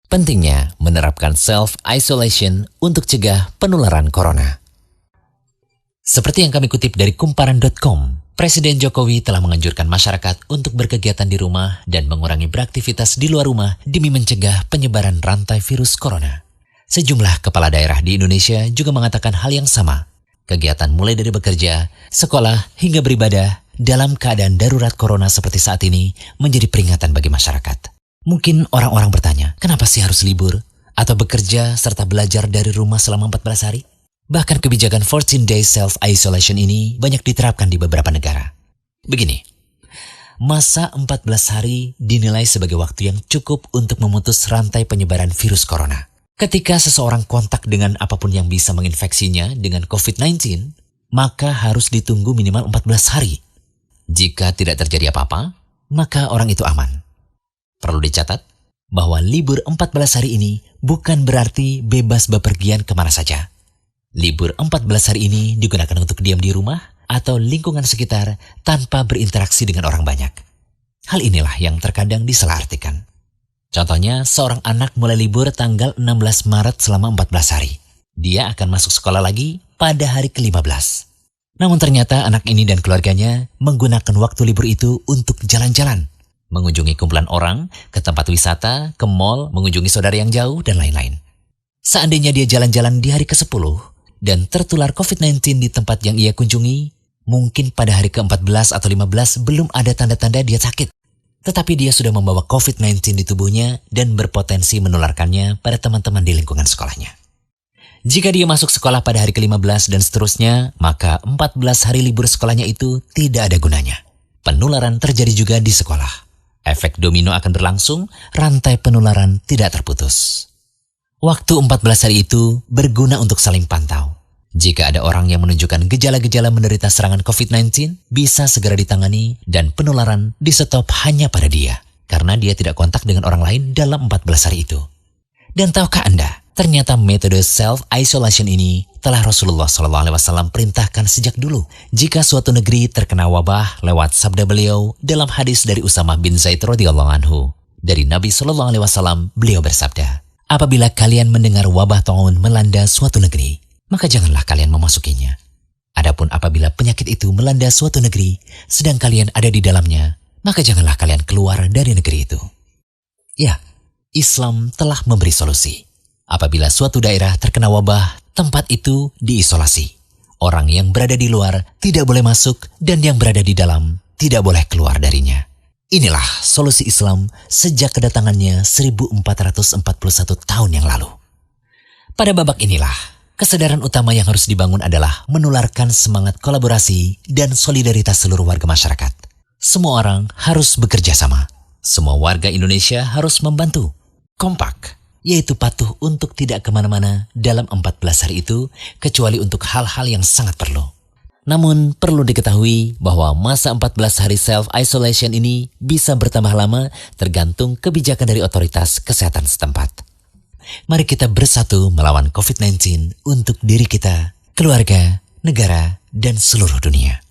Pentingnya menerapkan self-isolation untuk cegah penularan corona. Seperti yang kami kutip dari kumparan.com, Presiden Jokowi telah menganjurkan masyarakat untuk berkegiatan di rumah dan mengurangi beraktivitas di luar rumah demi mencegah penyebaran rantai virus corona. Sejumlah kepala daerah di Indonesia juga mengatakan hal yang sama. Kegiatan mulai dari bekerja, sekolah, hingga beribadah dalam keadaan darurat corona seperti saat ini menjadi peringatan bagi masyarakat. Mungkin orang-orang bertanya, kenapa sih harus libur? Atau bekerja serta belajar dari rumah selama 14 hari? Bahkan kebijakan 14 days self-isolation ini banyak diterapkan di beberapa negara. Begini, masa 14 hari dinilai sebagai waktu yang cukup untuk memutus rantai penyebaran virus corona. Ketika seseorang kontak dengan apapun yang bisa menginfeksinya dengan COVID-19, maka harus ditunggu minimal 14 hari. Jika tidak terjadi apa-apa, maka orang itu aman. Perlu dicatat bahwa libur 14 hari ini bukan berarti bebas bepergian kemana saja. Libur 14 hari ini digunakan untuk diam di rumah atau lingkungan sekitar tanpa berinteraksi dengan orang banyak. Hal inilah yang terkadang disalahartikan. Contohnya, seorang anak mulai libur tanggal 16 Maret selama 14 hari. Dia akan masuk sekolah lagi pada hari ke-15. Namun ternyata anak ini dan keluarganya menggunakan waktu libur itu untuk jalan-jalan, mengunjungi kumpulan orang, ke tempat wisata, ke mall, mengunjungi saudara yang jauh, dan lain-lain. Seandainya dia jalan-jalan di hari ke-10 dan tertular COVID-19 di tempat yang ia kunjungi, mungkin pada hari ke-14 atau 15 belum ada tanda-tanda dia sakit. Tetapi dia sudah membawa COVID-19 di tubuhnya dan berpotensi menularkannya pada teman-teman di lingkungan sekolahnya. Jika dia masuk sekolah pada hari ke-15 dan seterusnya, maka 14 hari libur sekolahnya itu tidak ada gunanya. Penularan terjadi juga di sekolah. Efek domino akan berlangsung, rantai penularan tidak terputus. Waktu 14 hari itu berguna untuk saling pantau. Jika ada orang yang menunjukkan gejala-gejala menderita serangan COVID-19, bisa segera ditangani dan penularan di-stop hanya pada dia, karena dia tidak kontak dengan orang lain dalam 14 hari itu. Dan tahukah Anda, ternyata metode self-isolation ini telah Rasulullah SAW perintahkan sejak dulu. Jika suatu negeri terkena wabah lewat sabda beliau dalam hadis dari Usamah bin Zaid radhiyallahu anhu. Dari Nabi SAW, beliau bersabda, apabila kalian mendengar wabah taun melanda suatu negeri, maka janganlah kalian memasukinya. Adapun apabila penyakit itu melanda suatu negeri, sedang kalian ada di dalamnya, maka janganlah kalian keluar dari negeri itu. Ya, Islam telah memberi solusi. Apabila suatu daerah terkena wabah, tempat itu diisolasi. Orang yang berada di luar tidak boleh masuk dan yang berada di dalam tidak boleh keluar darinya. Inilah solusi Islam sejak kedatangannya 1441 tahun yang lalu. Pada babak inilah, kesadaran utama yang harus dibangun adalah menularkan semangat kolaborasi dan solidaritas seluruh warga masyarakat. Semua orang harus bekerja sama. Semua warga Indonesia harus membantu. Kompak, yaitu patuh untuk tidak kemana-mana dalam 14 hari itu, kecuali untuk hal-hal yang sangat perlu. Namun perlu diketahui bahwa masa 14 hari self-isolation ini bisa bertambah lama tergantung kebijakan dari otoritas kesehatan setempat. Mari kita bersatu melawan COVID-19 untuk diri kita, keluarga, negara, dan seluruh dunia.